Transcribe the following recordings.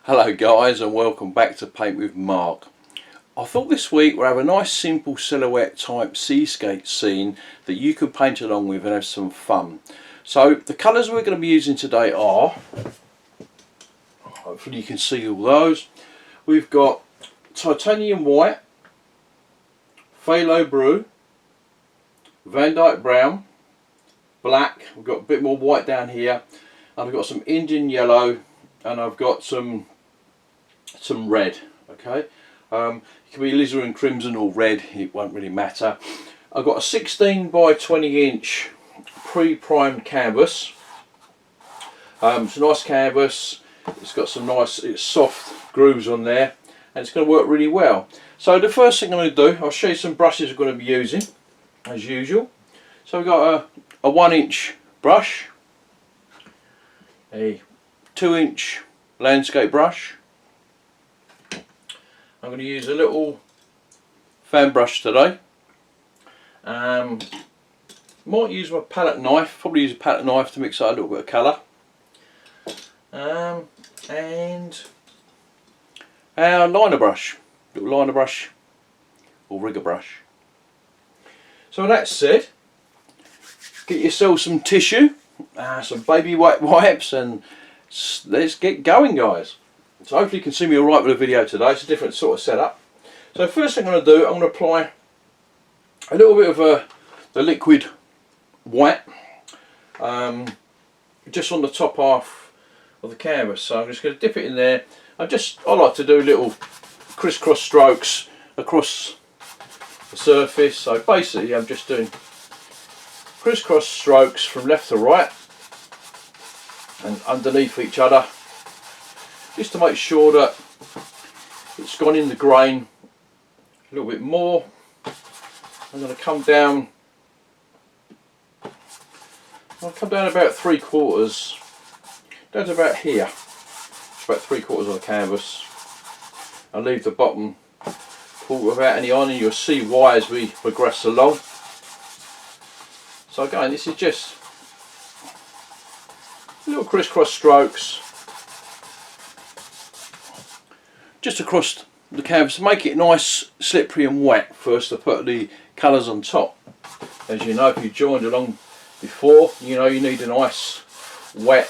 Hello guys, and welcome back to Paint with Mark. I thought this week we'll have a nice simple silhouette type seascape scene that you could paint along with and have some fun. So the colours we're going to be using today are, hopefully you can see all those, we've got titanium white, phthalo blue, Van Dyke brown, black, we've got a bit more white down here, and I've got some Indian yellow, and I've got some red. Okay, it can be alizarin crimson or red, it won't really matter. I've got a 16 by 20 inch pre-primed canvas. It's a nice canvas, it's got some nice soft grooves on there, and it's going to work really well. So the first thing I'm going to do, I'll show you some brushes we're going to be using as usual. So we've got a 1 inch brush, a 2 inch landscape brush. I'm going to use a little fan brush today. Might use my palette knife, probably use a palette knife to mix out a little bit of colour. And our liner brush, little liner brush or rigger brush. So with that said, get yourself some tissue, some baby wipes, and let's get going, guys. So hopefully you can see me alright with the video today. It's a different sort of setup. So first thing I'm going to do, I'm going to apply a little bit of the liquid white just on the top half of the canvas. So I'm just going to dip it in there. I like to do little crisscross strokes across the surface. So basically I'm just doing crisscross strokes from left to right and underneath each other, just to make sure that it's gone in the grain a little bit more. I'm going to come down, I'll come down about 3/4, down to about here, about 3/4 of the canvas. I'll leave the bottom quarter without any on, and you'll see why as we progress along. So again, this is just little crisscross strokes just across the canvas to make it nice, slippery and wet first to put the colours on top. As you know, if you joined along before, you know you need a nice, wet,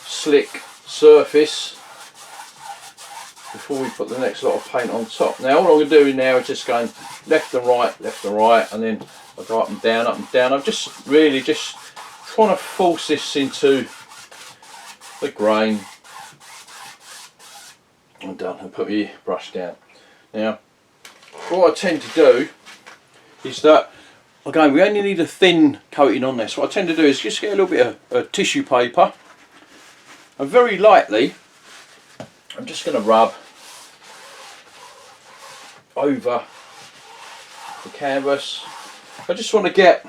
slick surface before we put the next lot of paint on top. Now all I'm going to do now is just going left and right, and then I go up and down, I'm just really just trying to force this into the grain. I'm done, and put my brush down. Now what I tend to do is that, again, we only need a thin coating on this. What I tend to do is just get a little bit of tissue paper, and very lightly I'm just going to rub over the canvas. I just want to get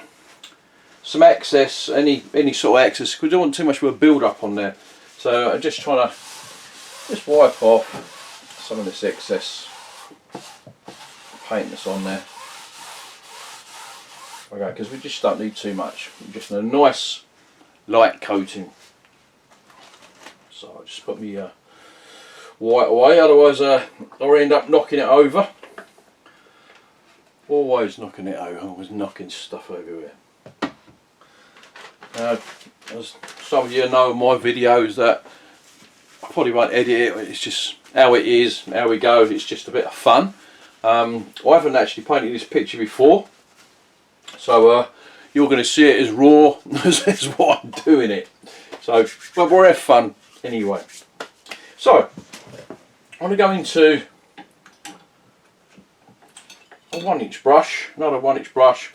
some excess, any sort of excess, because we don't want too much of a build up on there. So I'm just trying to just wipe off some of this excess paint that's on there. Okay, because we just don't need too much. We just need a nice light coating. So I just put my white away, otherwise I'll end up knocking it over. Always knocking it over, always knocking stuff over here. As some of you know in my videos that I probably won't edit it, it's just how it is, how we go, it's just a bit of fun. I haven't actually painted this picture before, so you're going to see it as raw as what I'm doing it. So, but we'll have fun anyway. So, I'm going to go into a 1 inch brush, another 1 inch brush.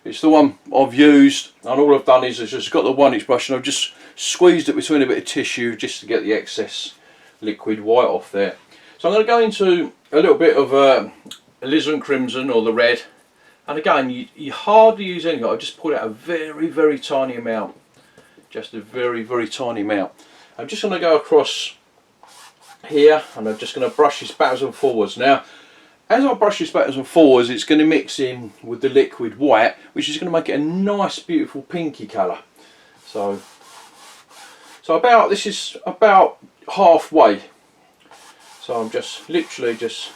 It's the one I've used, and all I've done is I've just got the 1 inch brush and I've just squeezed it between a bit of tissue just to get the excess liquid white off there. So I'm going to go into a little bit of alizarin crimson or the red, and again you hardly use anything. I just pull out a very tiny amount, just a very tiny amount. I'm just going to go across here, and I'm just going to brush this backwards and forwards. Now as I brush this backwards and forwards, it's going to mix in with the liquid white, which is going to make it a nice beautiful pinky colour. So about, this is about halfway So I'm just literally just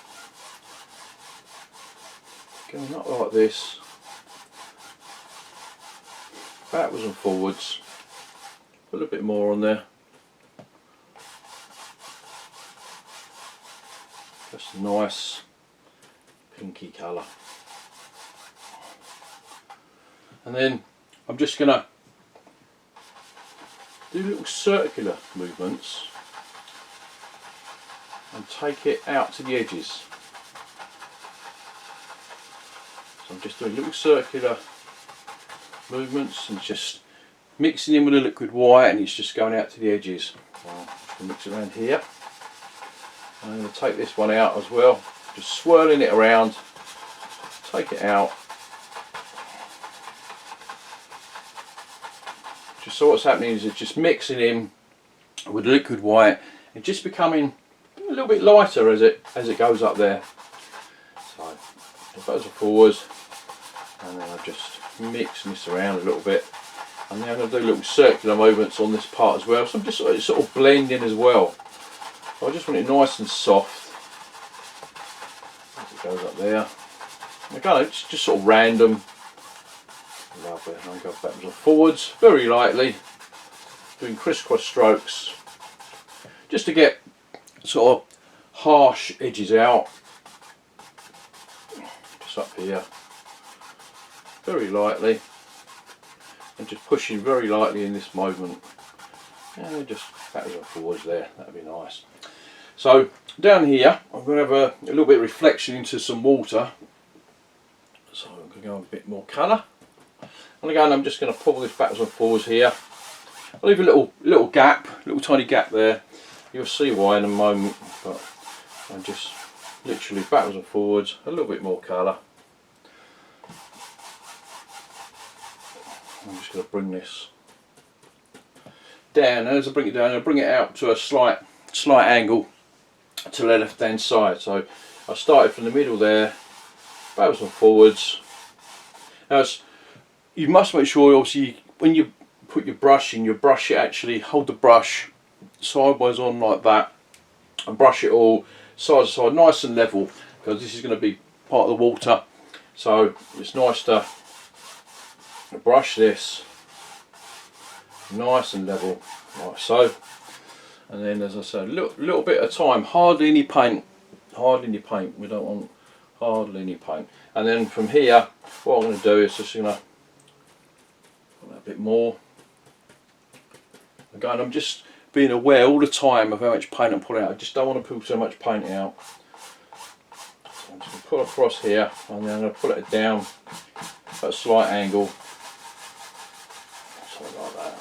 going up like this, backwards and forwards. Put a bit more on there. Just a nice pinky colour. And then I'm just going to do little circular movements and take it out to the edges. So I'm just doing little circular movements and just mixing in with the liquid white, and it's just going out to the edges. I'm just going to mix it around here. I'm going to take this one out as well, just swirling it around, take it out. Just so what's happening is it's just mixing in with the liquid white and just becoming a little bit lighter as it goes up there. So it goes forwards, and then I just mix this around a little bit, and then I'm going to do little circular movements on this part as well. So I'm just sort of blending as well. So I just want it nice and soft as it goes up there. Again, it's just sort of random. Lovely. I'll go backwards and forwards very lightly, doing crisscross strokes just to get sort of harsh edges out. Just up here, very lightly, and just pushing very lightly in this movement, and just backwards and forwards there. That'd be nice. So down here I'm going to have a little bit of reflection into some water, so I'm going to go a bit more colour. And again, I'm just going to pull this backwards and forwards here. I'll leave a little gap, little tiny gap there. You'll see why in a moment, but I'm just literally backwards and forwards, a little bit more colour. I'm just going to bring this down, and as I bring it down, I'll bring it out to a slight angle to the left hand side. So I started from the middle there, backwards and forwards. Now you must make sure, obviously, when you put your brush in, actually hold the brush sideways on like that, and brush it all side to side, nice and level, because this is going to be part of the water. So it's nice to brush this nice and level, like so. And then, as I said, a little bit of time, hardly any paint. We don't want hardly any paint. And then from here, what I'm going to do is just going to a bit more. Again, I'm just being aware all the time of how much paint I'm putting out. I just don't want to pull so much paint out. So I'm just going to pull across here, and then I'm going to pull it down at a slight angle, something like that.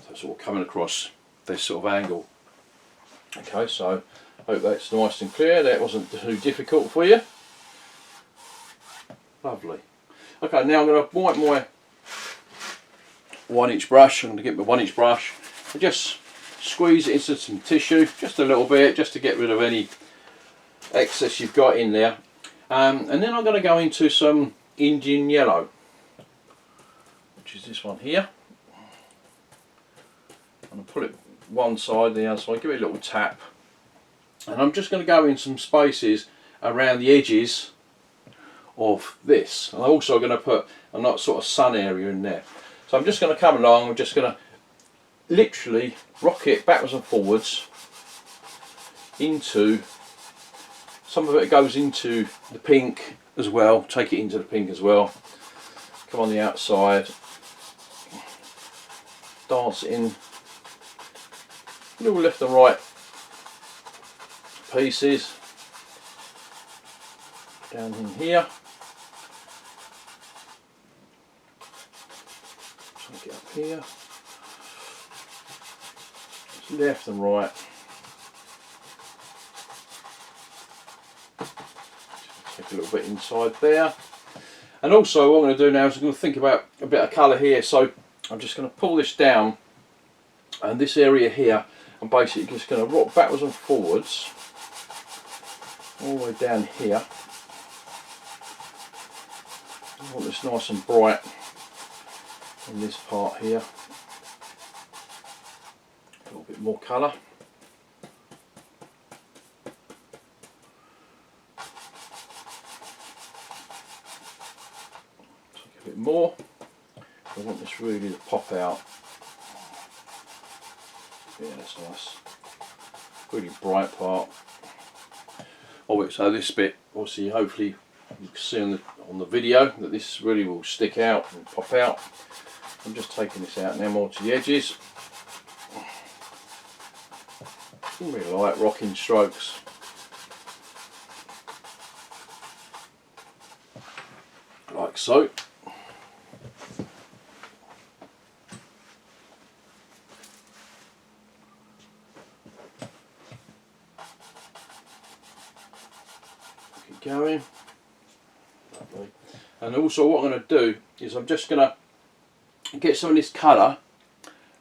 So it's all coming across this sort of angle. Okay, so hope that's nice and clear. That wasn't too difficult for you. Lovely. Okay, now I'm going to wipe my 1-inch brush. I'm going to get my 1-inch brush and just squeeze it into some tissue, just a little bit, just to get rid of any excess you've got in there. And then I'm going to go into some Indian yellow, which is this one here. I'm going to pull it one side, the other side, give it a little tap. And I'm just going to go in some spaces around the edges of this. I'm also going to put a nice sort of sun area in there. So I'm just going to come along, I'm just going to literally rock it backwards and forwards into, some of it goes into the pink as well, take it into the pink as well. Come on the outside, dance it in, little left and right pieces down in here. Take it up here, left and right. Take a little bit inside there. And also what I'm going to do now is I'm going to think about a bit of colour here. So I'm just going to pull this down, and this area here I'm basically just going to rock backwards and forwards all the way down here. I want this nice and bright in this part here. A little bit more colour. Take a bit more. I want this really to pop out. Yeah, that's nice. Really bright part. Oh, so this bit, obviously, hopefully you can see on the video that this really will stick out and pop out. I'm just taking this out now more to the edges. Really like rocking strokes. Like so. Keep going. Lovely. And also what I'm going to do is I'm just going to get some of this colour,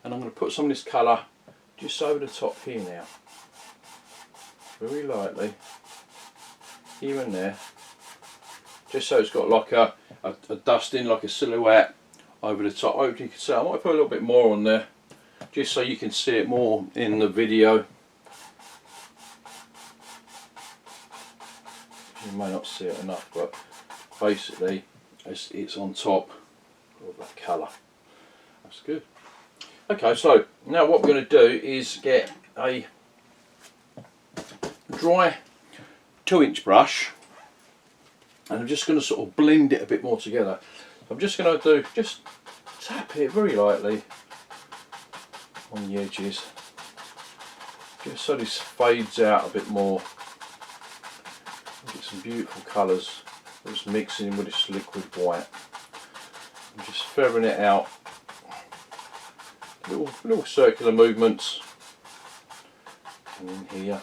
and I'm going to put some of this colour just over the top here now. Very lightly. Here and there. Just so it's got like a dusting, like a silhouette over the top. Hopefully you can see. I might put a little bit more on there, just so you can see it more in the video. You may not see it enough, but basically it's on top of that colour. That's good. Okay, so now what we're going to do is get a dry 2-inch brush, and I'm just going to sort of blend it a bit more together. I'm just going to just tap it very lightly on the edges, just so this fades out a bit more. Get some beautiful colours, just mixing with this liquid white. I'm just feathering it out, little circular movements, and in here.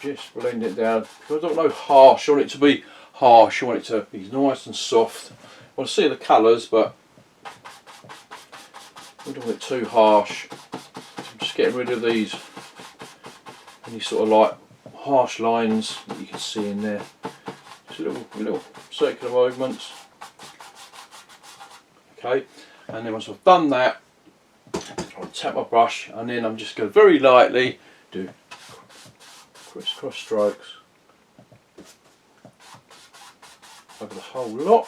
Just blend it down, because I don't want harsh. I want it to be harsh. I want it to be nice and soft. I want to see the colours, but I don't want it too harsh. So I'm just getting rid of these any sort of like harsh lines that you can see in there. Just little circular movements. Okay, and then once I've done that, I'll tap my brush, and then I'm just going to very lightly do crisscross strokes over the whole lot.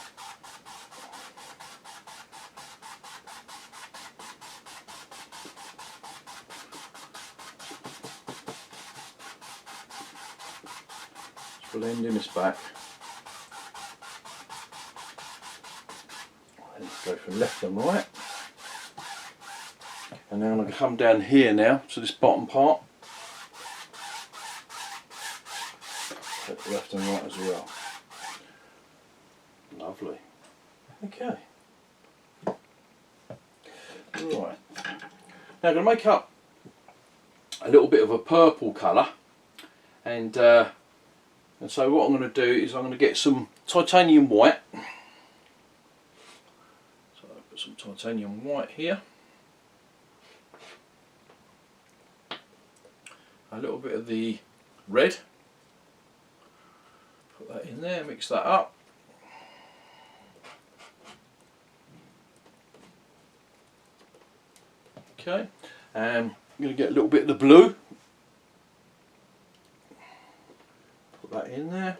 Just blending this back. And go from left and right. And then I'm going to come down here now to this bottom part. Left and right as well. Lovely. Okay. Right. Now I'm going to make up a little bit of a purple colour, and so what I'm going to do is I'm going to get some titanium white. So I'll put some titanium white here. A little bit of the red. Put that in there, mix that up. Okay, and I'm going to get a little bit of the blue. Put that in there.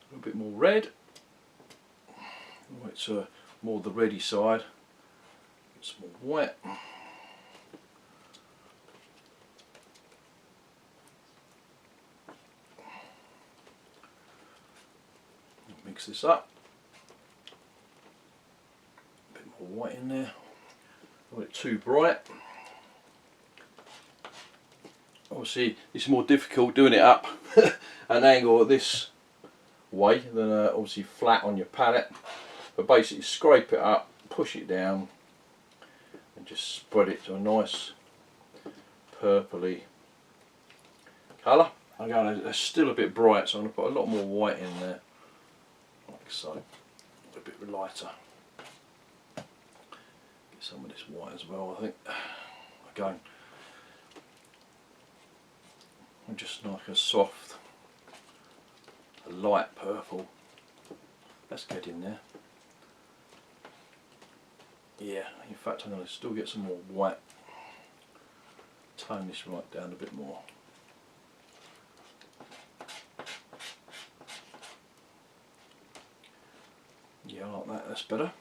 A little bit more red. It's more the reddy side. Get some more white. Mix this up. A bit more white in there. Not it too bright. Obviously, it's more difficult doing it up an angle this way than obviously flat on your palette. But basically, scrape it up, push it down, and just spread it to a nice purpley colour. It's still a bit bright, so I'm going to put a lot more white in there, like so, a bit lighter. Get some of this white as well, I think. Again, just like a soft, a light purple. Let's get in there. Yeah, in fact I'm going to still get some more white. Tone this right down a bit more. Yeah, I like that, that's better.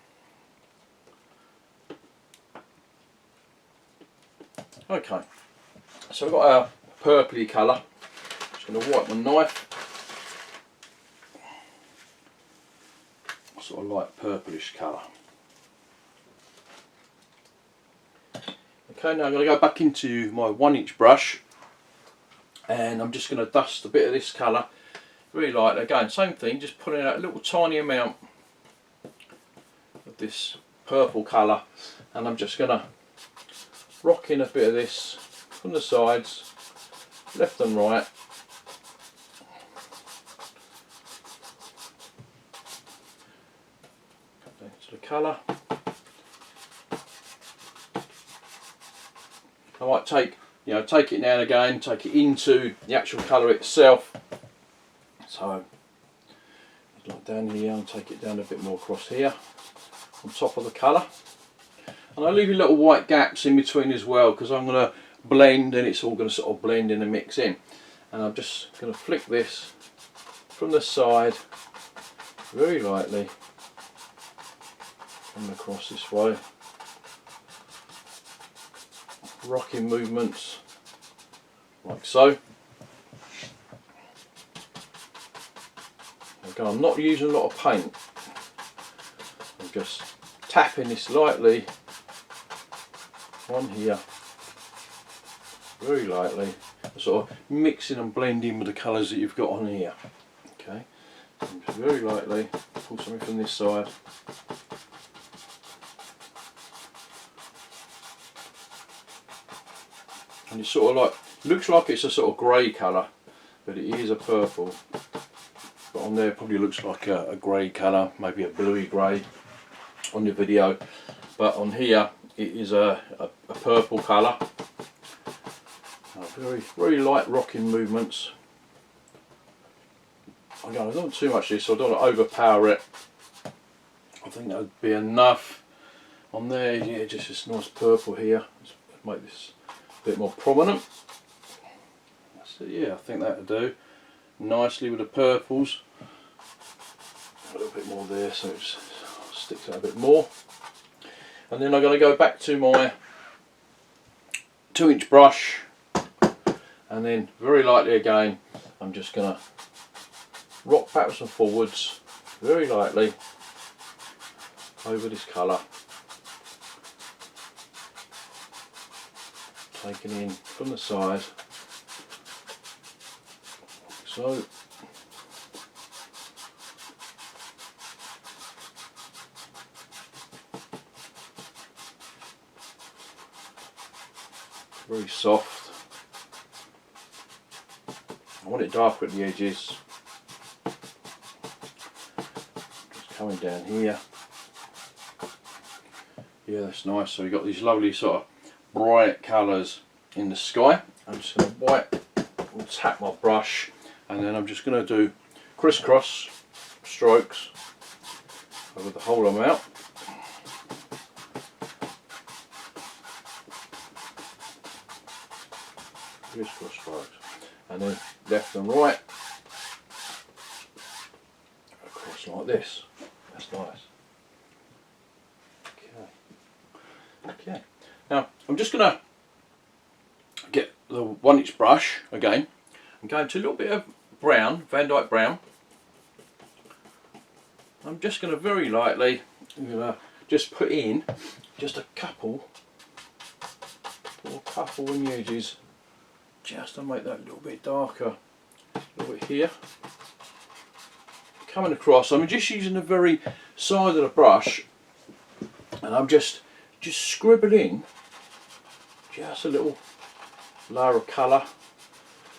Okay, so I've got our purpley colour. Just going to wipe my knife. Sort of light purplish colour. Okay, now I'm going to go back into my 1" brush and I'm just going to dust a bit of this colour very lightly. Again, same thing, just putting out a little tiny amount of this purple colour, and I'm just going to rock in a bit of this from the sides, left and right. Into the colour. I might take it now and again, take it into the actual colour itself. So, like down here, and take it down a bit more across here, on top of the colour. And I leave a little white gaps in between as well, because I'm going to blend, and it's all going to sort of blend in and mix in. And I'm just going to flick this from the side, very lightly, and across this way. Rocking movements like so. Okay, I'm not using a lot of paint, I'm just tapping this lightly on here, very lightly, sort of mixing and blending with the colours that you've got on here. Okay, and just very lightly pull something from this side. And it's sort of like, looks like it's a sort of grey colour, but it is a purple. But on there it probably looks like a grey colour, maybe a bluey grey on the video. But on here it is a purple colour. Very, very light rocking movements. Again, I don't want too much of this, so I don't want to overpower it. I think that would be enough. On there, yeah, just this nice purple here. Let's make this bit more prominent. So yeah, I think that'll do nicely with the purples. A little bit more there, so it sticks out a bit more. And then I'm going to go back to my 2" brush, and then very lightly again, I'm just going to rock backwards and forwards very lightly over this colour. Taking in from the side, so. Very soft. I want it darker at the edges. Just coming down here. Yeah, that's nice. So we've got these lovely sort of bright colours in the sky. I'm just going to tap my brush, and then I'm just going to do crisscross strokes over the whole amount. Crisscross strokes, and then left and right across like this. That's nice. Okay. Now I'm just going to get the 1" brush again. I'm going to a little bit of brown, Van Dyke brown. I'm just going to very lightly, just put in just a couple in the edges, just to make that a little bit darker. A little bit here. Coming across, I'm just using the very side of the brush, and I'm just scribbling just a little layer of colour,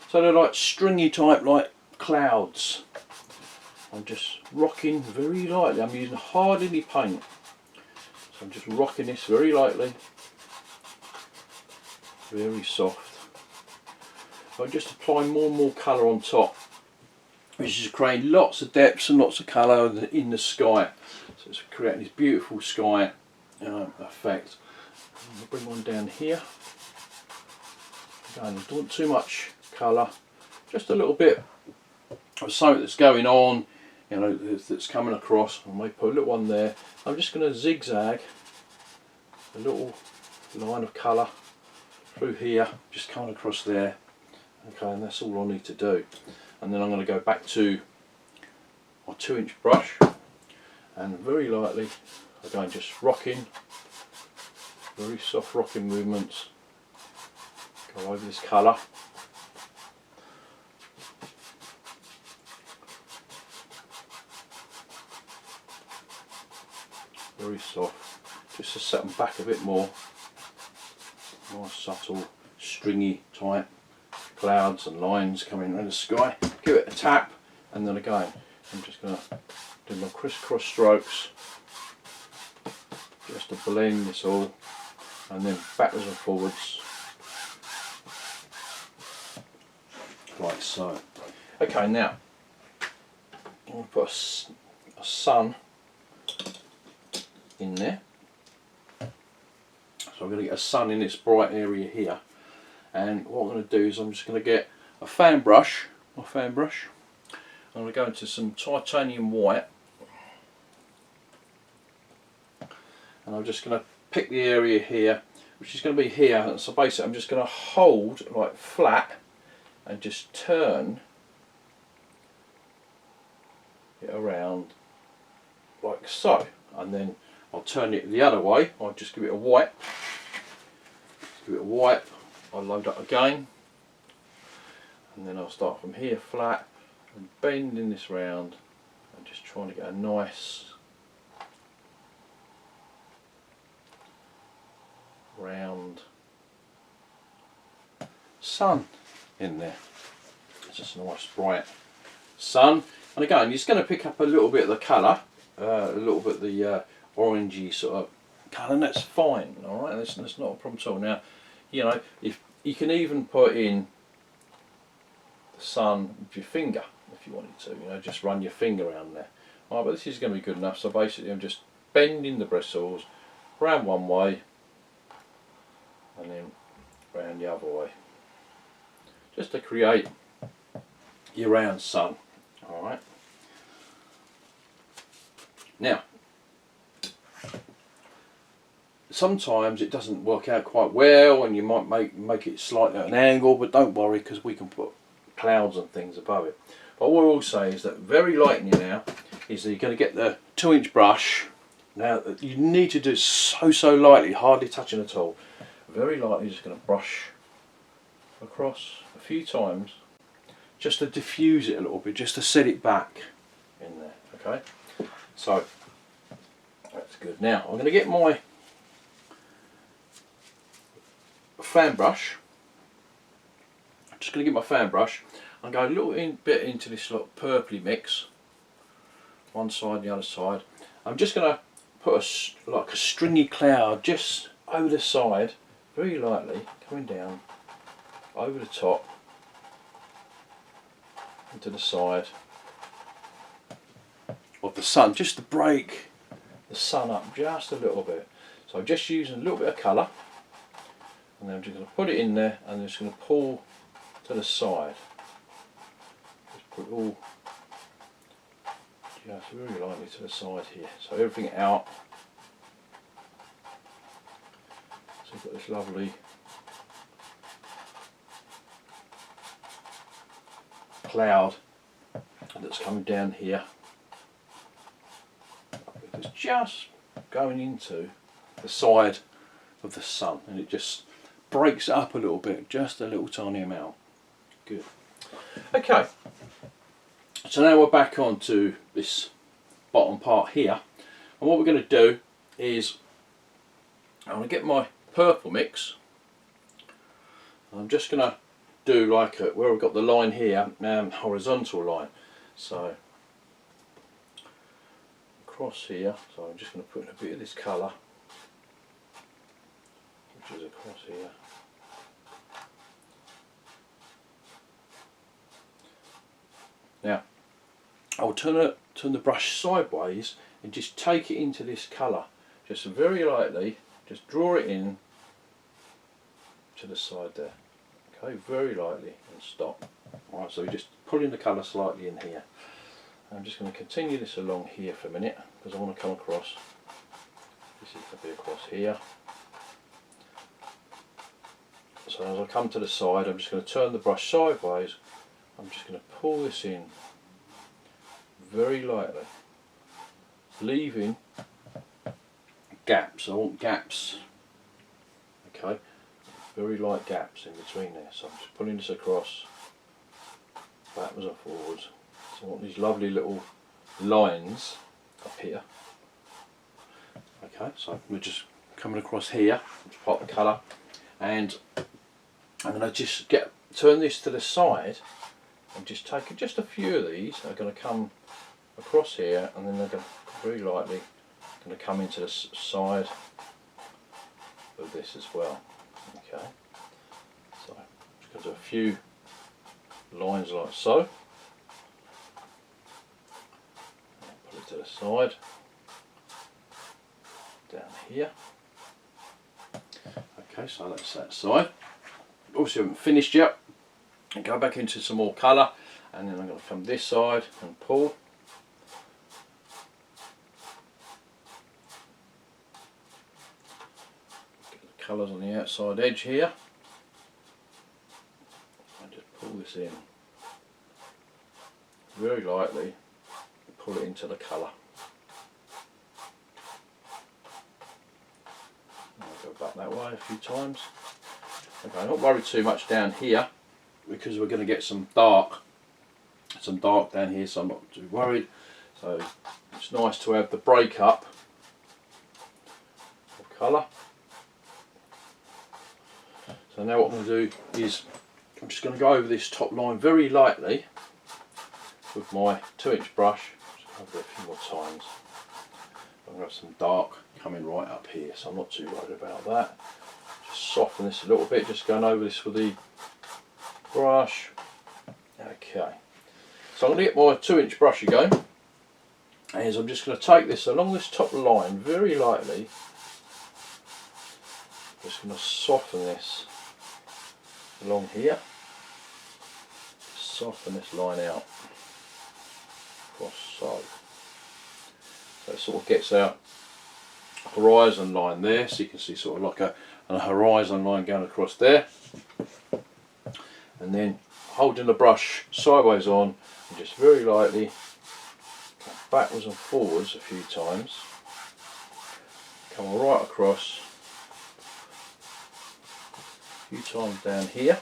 so they're like stringy type, like clouds. I'm just rocking very lightly. I'm using hardly any paint, So I'm just rocking this very lightly, very soft. I'm just applying more and more colour on top, which is creating lots of depths and lots of colour in the sky. So it's creating this beautiful sky effect. I'll bring one down here. Again, I don't want too much colour, just a little bit of something that's going on, you know, that's coming across. I may put a little one there. I'm just going to zigzag a little line of colour through here, just coming across there. Okay, and that's all I need to do. And then I'm going to go back to my 2-inch brush and very lightly, again, just rocking, very soft rocking movements, go over this colour. Very soft, just to set them back a bit more. Nice subtle, stringy type clouds and lines coming in the sky. Give it a tap, and then again, I'm just going to do my crisscross strokes just to blend this all, and then backwards and forwards, like so. Okay, now I'm going to put a sun in there. So I'm going to get a sun in this bright area here, and what I'm going to do is I'm just going to get a fan brush, I'm going to go into some titanium white, and I'm just going to pick the area here, which is going to be here. And so basically I'm just going to hold like flat and just turn it around like so, and then I'll turn it the other way. I'll just give it a wipe. I'll load up again, and then I'll start from here flat and bending this round and just trying to get a nice round sun in there. It's just a nice bright sun, and again you're just going to pick up a little bit of the colour, a little bit of the orangey sort of colour, and that's fine. Alright, that's not a problem at all. Now, you know, if you can even put in the sun with your finger if you wanted to, you know, just run your finger around there. Alright, but this is going to be good enough. So basically I'm just bending the bristles round one way and then round the other way, just to create your round sun. Alright, now sometimes it doesn't work out quite well, and you might make it slightly at an angle, but don't worry, because we can put clouds and things above it. But what I will say is that very lightly now is that you're going to get the 2-inch brush. Now you need to do it so lightly, hardly touching at all. Very lightly, just going to brush across a few times, just to diffuse it a little bit, just to set it back in there. Okay, so that's good. Now I'm going to get my fan brush. I'm just going to get my fan brush and go a little bit into this sort of purpley mix, one side and the other side. I'm just going to put like a stringy cloud just over the side, very lightly, coming down over the top into the side of the sun, just to break the sun up just a little bit. So I'm just using a little bit of colour, and then I'm just going to put it in there, and I'm just going to pull to the side. Just put it all just very lightly to the side here, so everything out. So we've got this lovely cloud that's coming down here. It's just going into the side of the sun, and it just breaks it up a little bit, just a little tiny amount. Good. Okay, so now we're back onto this bottom part here, and what we're going to do is I'm going to get my purple mix. I'm just going to do like where we've got the line here, horizontal line. So across here, so I'm just going to put in a bit of this colour which is across here. Now I'll turn the brush sideways and just take it into this colour, just very lightly, just draw it in to the side there. Okay, very lightly and stop. Alright, so we're just pulling the colour slightly in here. I'm just going to continue this along here for a minute because I want to come across. This is going to be across here. So as I come to the side, I'm just going to turn the brush sideways. I'm just going to pull this in very lightly, leaving gaps. I want gaps. Okay, very light gaps in between there. So I'm just pulling this across, backwards and forwards. So I want these lovely little lines up here. Okay, so we're just coming across here, which part of the colour, and I'm going to just turn this to the side and just take just a few of these. They're going to come across here, and then they're going to very lightly going to come into the side of this as well. Okay, so I'm just going to do a few lines like so. Put it to the side, down here. Okay, so that's that side. Also haven't finished yet. And go back into some more colour, and then I'm going to come this side and pull. Get the colours on the outside edge here, and just pull this in very lightly, pull it into the colour. I'll go back that way a few times. Okay, not worry too much down here because we're going to get some dark down here, so I'm not too worried. So it's nice to have the break up of colour. So now what I'm going to do is I'm just going to go over this top line very lightly with my 2-inch brush. Just over it a few more times. I'm going to have some dark coming right up here, so I'm not too worried about that. Just soften this a little bit, just going over this with the brush. Okay, so I'm going to get my 2-inch brush again, and I'm just going to take this along this top line very lightly. Just going to soften this along here, soften this line out across so it sort of gets our horizon line there, so you can see sort of like a horizon line going across there, and then holding the brush sideways on and just very lightly backwards and forwards a few times, come right across, a few times down here.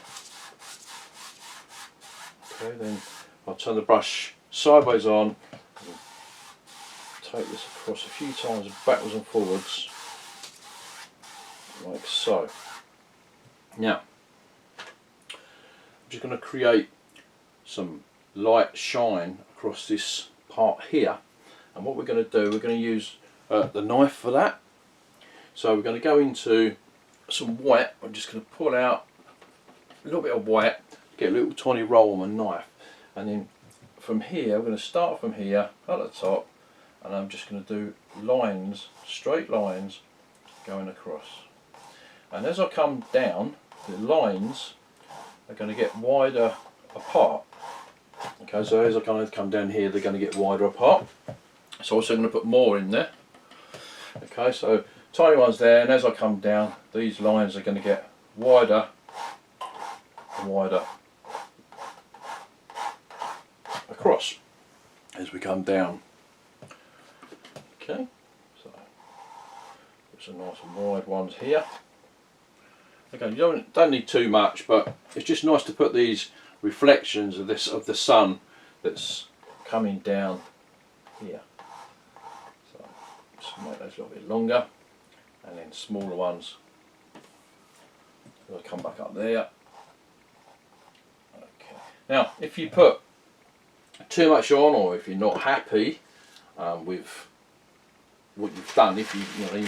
Okay, then I'll turn the brush sideways on and take this across a few times backwards and forwards like so. Now I'm just going to create some light shine across this part here, and what we're going to do, we're going to use the knife for that. So we're going to go into some white. I'm just going to pull out a little bit of white, get a little tiny roll on my knife, and then from here, we're going to start from here at the top, and I'm just going to do lines, straight lines going across. And as I come down, the lines are going to get wider apart. Okay, so as I kind of come down here, they're going to get wider apart. So I'm also going to put more in there. Okay, so tiny ones there, and as I come down, these lines are going to get wider and wider across as we come down. Okay, so put some nice and wide ones here. Okay, you don't need too much, but it's just nice to put these reflections of the sun that's coming down here. So just make those a little bit longer, and then smaller ones. I'll come back up there. Okay. Now, if you put too much on, or if you're not happy with what you've done, if you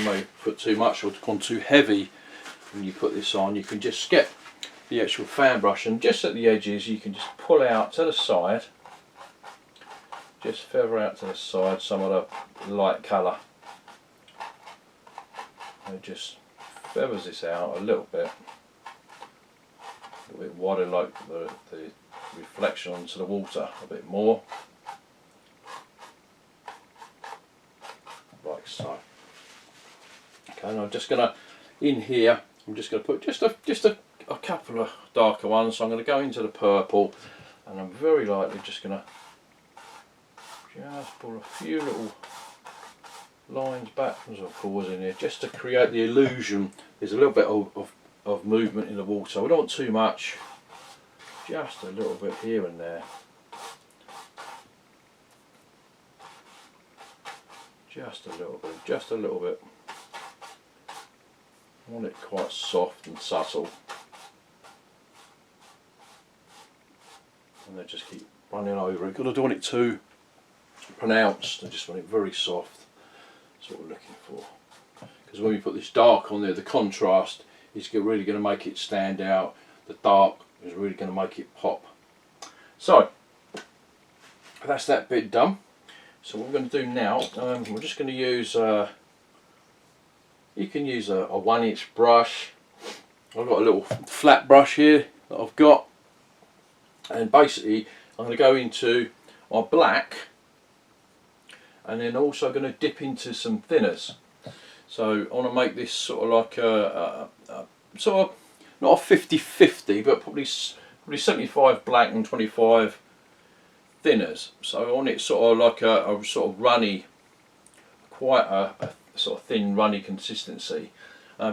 may put too much or gone too heavy when you put this on, you can just get the actual fan brush, and just at the edges you can just pull out to the side, just feather out to the side some of the light colour. It just feathers this out a little bit wider, like the reflection onto the water a bit more, like so. Okay, and I'm just gonna, in here, I'm just gonna put just a couple of darker ones. So I'm gonna go into the purple, and I'm very lightly just gonna pull a few little lines backwards or forwards in here, just to create the illusion there's a little bit of movement in the water. We don't want too much, just a little bit here and there, just a little bit. I want it quite soft and subtle, and then just keep running over it, because I don't want it too pronounced. I just want it very soft. That's what we're looking for, because when we put this dark on there, the contrast is really going to make it stand out. The dark is really going to make it pop. So that's that bit done. So what we're going to do now, we're just going to use, you can use a 1-inch brush. I've got a little flat brush here that I've got, and basically I'm going to go into my black, and then also going to dip into some thinners. So I want to make this sort of like a sort of, not a 50-50, but probably 75 black and 25 thinners. So I want it sort of like a sort of runny, quite a sort of thin runny consistency,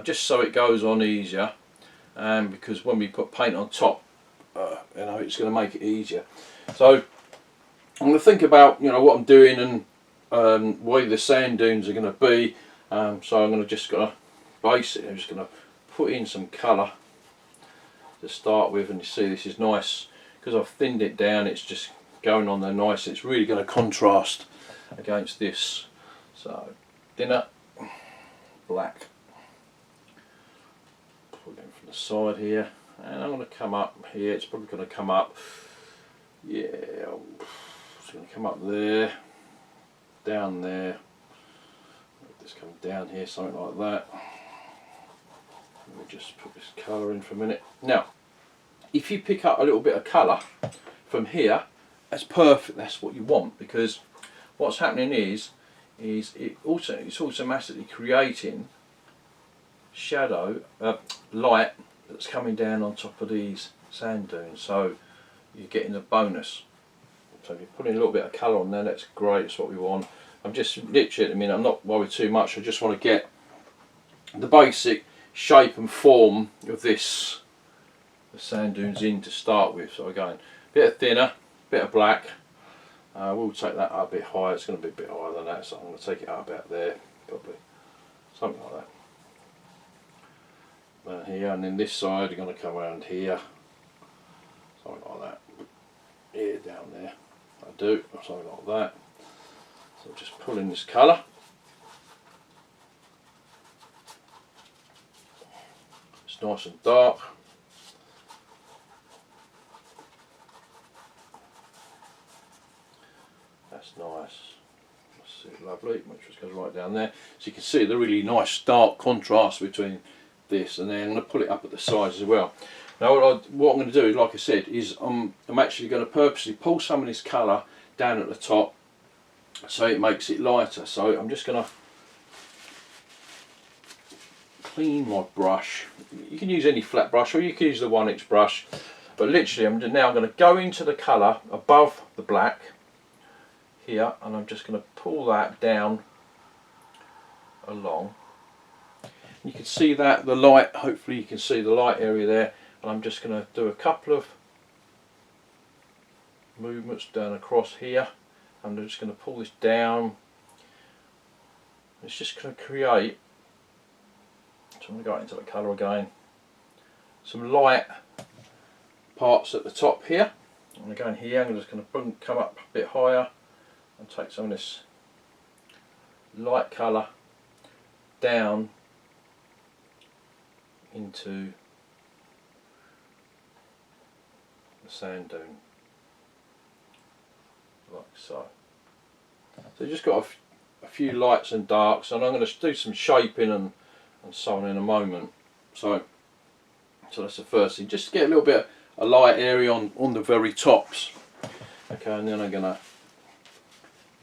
just so it goes on easier, and because when we put paint on top, you know, it's going to make it easier. So I'm going to think about, you know, what I'm doing and where the sand dunes are going to be. So I'm going to basically, I'm just going to put in some colour to start with, and you see this is nice because I've thinned it down. It's just going on there nice. It's really going to contrast against this. So thinner, black, pull it in from the side here, and I'm going to come up here. It's probably going to come up, yeah, it's going to come up there, down there. Just come down here, something like that. Let me just put this colour in for a minute. Now, if you pick up a little bit of colour from here, that's perfect. That's what you want, because what's happening is it's automatically creating shadow, light that's coming down on top of these sand dunes. So you're getting a bonus. So if you put in a little bit of colour on there, that's great. That's what we want. I'm just literally at the minute, I'm not worried too much. I just want to get the basic shape and form of the sand dunes in to start with. So again, a bit of thinner, bit of black. We'll take that up a bit higher. It's going to be a bit higher than that, so I'm going to take it up about there, probably something like that. Down here, and then this side you're going to come around here, something like that. Here, down there, I do, or something like that. So just pull in this colour. It's nice and dark. That's nice. That's lovely. Which just goes right down there. So you can see the really nice dark contrast between this, and then I'm going to pull it up at the sides as well. Now what I'm going to do, like I said, is I'm actually going to purposely pull some of this colour down at the top, so it makes it lighter. So I'm just going to clean my brush. You can use any flat brush, or you can use the 1-inch brush, but literally I'm now going to go into the colour above the black here, and I'm just going to pull that down along. You can see that the light, hopefully you can see the light area there, and I'm just going to do a couple of movements down across here. I'm just going to pull this down. It's just going to create, so I'm going to go into the colour again, some light parts at the top here. And again here, I'm just going to come up a bit higher and take some of this light colour down into the sand dune, like so. So just got a few lights and darks, and I'm going to do some shaping and so on in a moment. So that's the first thing, just to get a little bit of light area on the very tops. Okay, and then I'm going to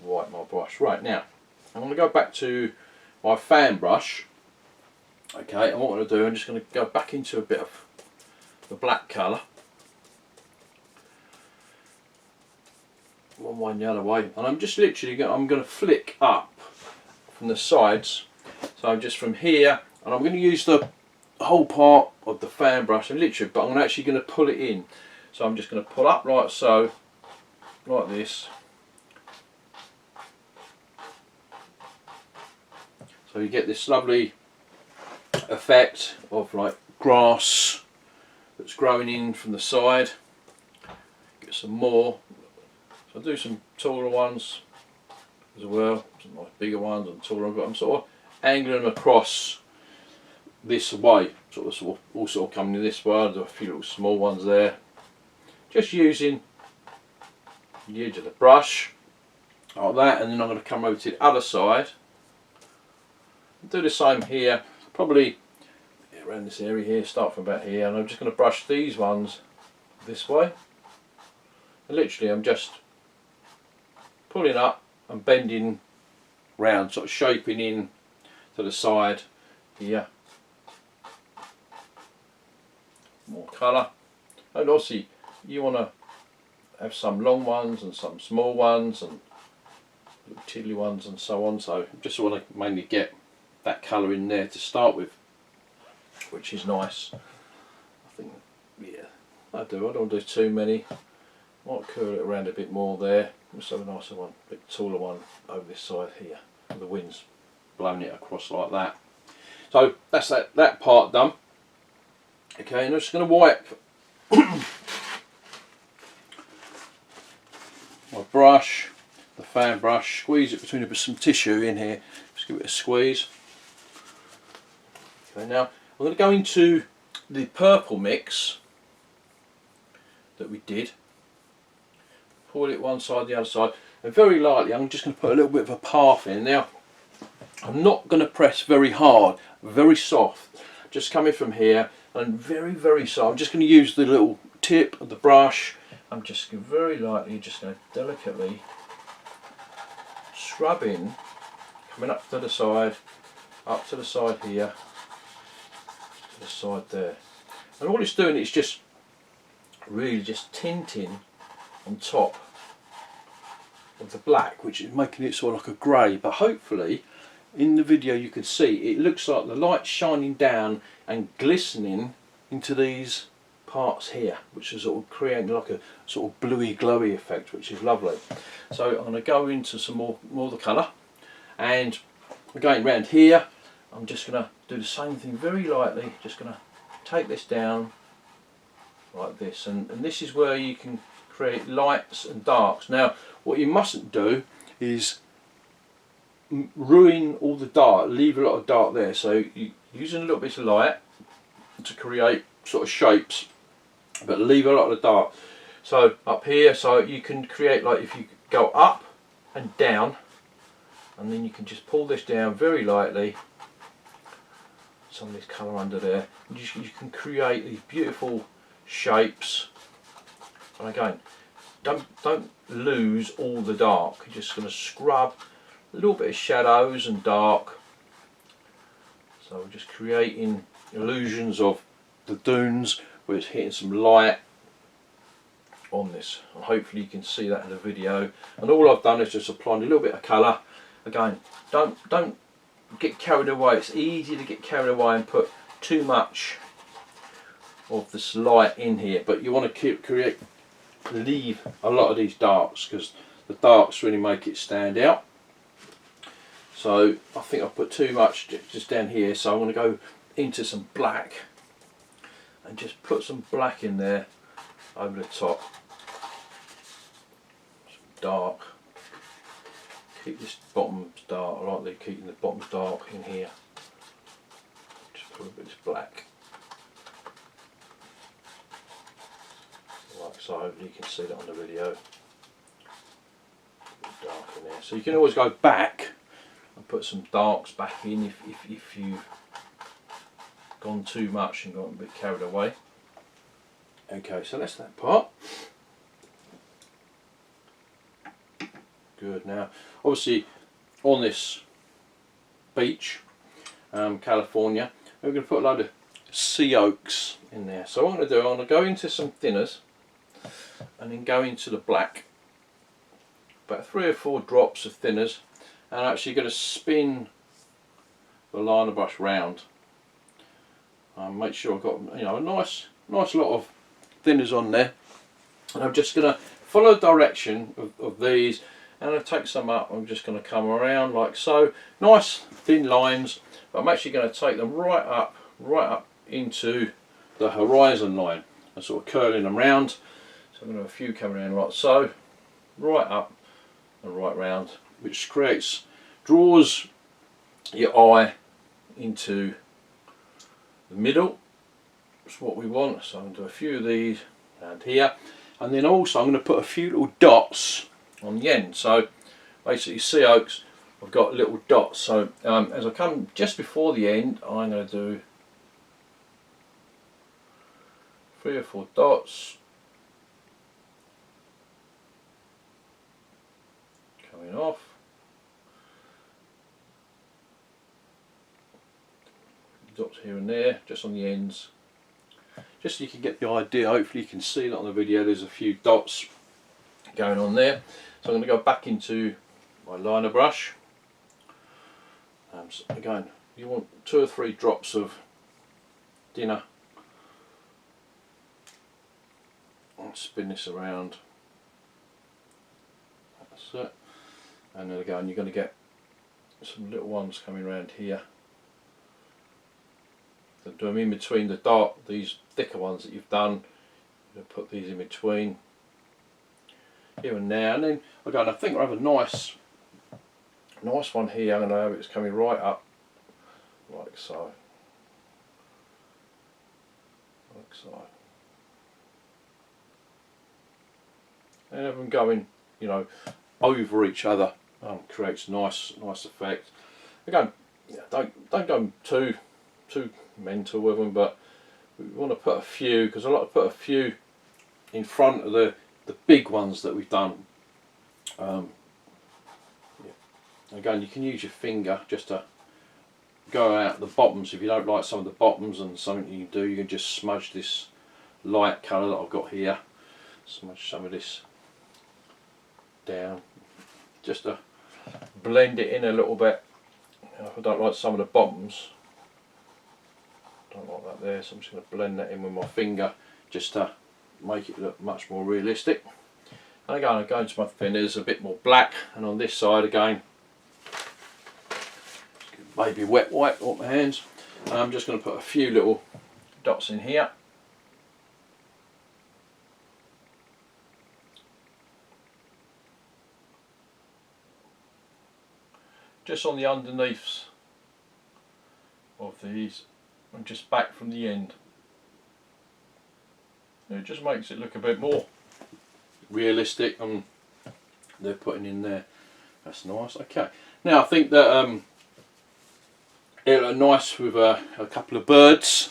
wipe my brush. Right, now I'm going to go back to my fan brush. Okay, and what I'm going to do, I'm just going to go back into a bit of the black colour, one way and the other way, and I'm just literally going to flick up from the sides. So I'm just from here, and I'm going to use the whole part of the fan brush, and literally, but I'm actually going to pull it in. So I'm just going to pull up like so, like this. So you get this lovely effect of like grass that's growing in from the side. Get some more. So I'll do some taller ones as well, some nice bigger ones and taller ones, but I'm sort of angling them across this way, sort of all sort of coming in this way. There's a few little small ones there. Just using the edge of the brush like that, and then I'm going to come over to the other side. Do the same here, probably around this area here, start from about here, and I'm just going to brush these ones this way. And literally I'm just pulling up and bending round, sort of shaping in to the side here. More colour, and obviously you want to have some long ones and some small ones and little tiddly ones and so on, so just want to mainly get that colour in there to start with, which is nice. I think, yeah, I don't want to do too many. Might curl it around a bit more there. Let's have a nicer one, a bit taller one over this side here. The wind's blowing it across like that. So that's that part done. Okay, and I'm just going to wipe my brush, the fan brush, squeeze it between some tissue in here. Just give it a squeeze. Okay, now I'm going to go into the purple mix that we did. Pour it one side, the other side, and very lightly I'm just going to put a little bit of a path in. Now I'm not going to press very hard, very soft, just coming from here and very soft. I'm just going to use the little tip of the brush. I'm just very lightly, just going to delicately scrub in, coming up to the side here, to the side there. And all it's doing is just really just tinting on top of the black, which is making it sort of like a grey, but hopefully in the video you can see it looks like the light's shining down and glistening into these parts here, which is sort of creating like a sort of bluey glowy effect, which is lovely. So I'm going to go into some more of the colour, and again round here I'm just going to do the same thing very lightly, just going to take this down like this, and this is where you can create lights and darks. Now what you mustn't do is ruin all the dark, leave a lot of dark there, so you're using a little bit of light to create sort of shapes, but leave a lot of the dark. So up here, so you can create, like if you go up and down, and then you can just pull this down very lightly, some of this colour under there, and you can create these beautiful shapes. And again, don't lose all the dark. You're just going to scrub a little bit of shadows and dark. So we're just creating illusions of the dunes where it's hitting some light on this, and hopefully you can see that in the video. And all I've done is just applying a little bit of colour. Again, don't get carried away. It's easy to get carried away and put too much of this light in here, but you want to leave a lot of these darks, because the darks really make it stand out. So I think I've put too much just down here, so I'm going to go into some black and just put some black in there over the top. Some dark. Keep this bottom dark. I like keeping the bottoms dark in here. Just put a bit of black so hopefully you can see that on the video. Dark in there, so you can always go back and put some darks back in if you've gone too much and gotten a bit carried away. Okay, so that's that part. Good. Now obviously on this beach, California, we're going to put a load of sea oaks in there. So what I'm going to do, I'm going to go into some thinners and then go into the black, about 3 or 4 drops of thinners, and I'm actually going to spin the liner brush round. Make sure I've got, you know, a nice lot of thinners on there, and I'm just going to follow the direction of these, and I'll take some up. I'm just going to come around like so, nice thin lines, but I'm actually going to take them right up into the horizon line and sort of curling them round. So I'm going to have a few coming around like so, right up and right round, which draws your eye into the middle. That's what we want. So I'm going to do a few of these around here, and then also I'm going to put a few little dots on the end. So basically sea oaks, I've got little dots. So as I come just before the end, I'm going to do 3 or 4 dots coming off. Dots here and there, just on the ends, just so you can get the idea. Hopefully you can see that on the video. There's a few dots going on there. So I'm going to go back into my liner brush. So again, you want 2 or 3 drops of dinner. And spin this around. That's it. And then again, you're going to get some little ones coming around here. So do them in between the dark, these thicker ones that you've done. You'll put these in between here and there, and then again, I think I have a nice one here. I'm going to have it's coming right up like so, and have them going, you know, over each other. Creates a nice effect. Again, don't go too mental with them, but we want to put a few, because I like to put a few in front of the big ones that we've done. Yeah. Again, you can use your finger just to go out the bottoms. If you don't like some of the bottoms, and something you can do, you can just smudge this light colour that I've got here, smudge some of this down just to blend it in a little bit. If I don't like some of the bottoms, don't like that there, so I'm just going to blend that in with my finger just to make it look much more realistic. And again, I go into my thinners, a bit more black, and on this side again, maybe wet wipe off my hands, and I'm just going to put a few little dots in here. Just on the underneaths of these, and just back from the end. It just makes it look a bit more realistic, and they're putting in there. That's nice. Okay, now I think that it'll look nice with a couple of birds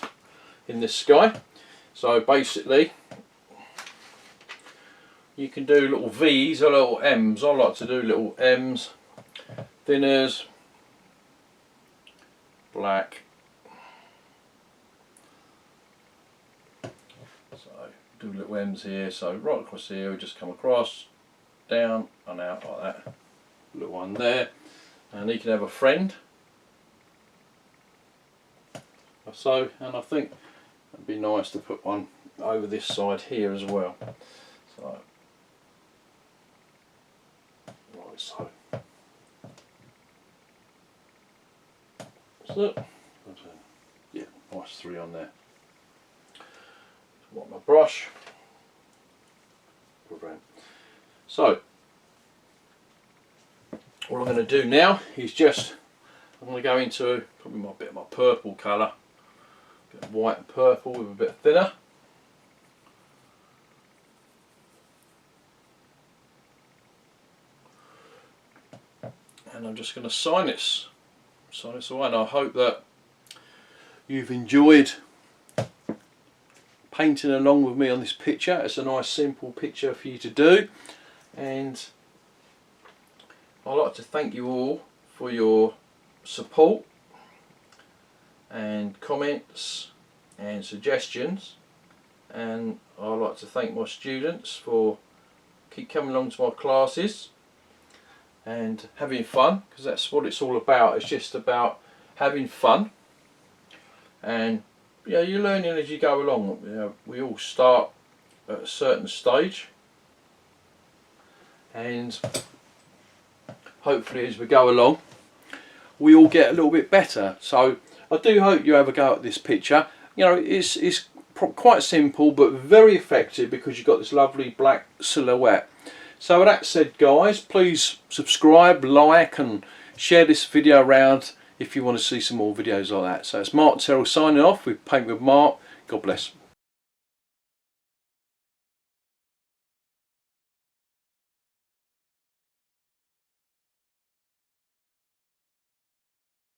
in the sky. So basically, you can do little V's or little M's. I like to do little M's, thinners, black. So do little M's here. So right across here, we just come across, down and out like that. Little one there, and you can have a friend. So, and I think it'd be nice to put one over this side here as well. So, right, so. So, yeah, nice 3 on there. Want my brush. So, what I'm going to do now is just, I'm going to go into probably a bit of my purple colour, a bit of white and purple with a bit thinner. and I'm just going to sign this away, and I hope that you've enjoyed painting along with me on this picture. It's a nice simple picture for you to do, and I'd like to thank you all for your support and comments and suggestions, and I'd like to thank my students for keep coming along to my classes and having fun, because that's what it's all about. It's just about having fun, and you know, you're learning as you go along. You know, we all start at a certain stage, and hopefully as we go along we all get a little bit better. So I do hope you have a go at this picture. You know, it's quite simple but very effective, because you've got this lovely black silhouette. So with that said, guys, please subscribe, like and share this video around if you want to see some more videos like that. So it's Mark Terrell signing off with Paint with Mark. God bless.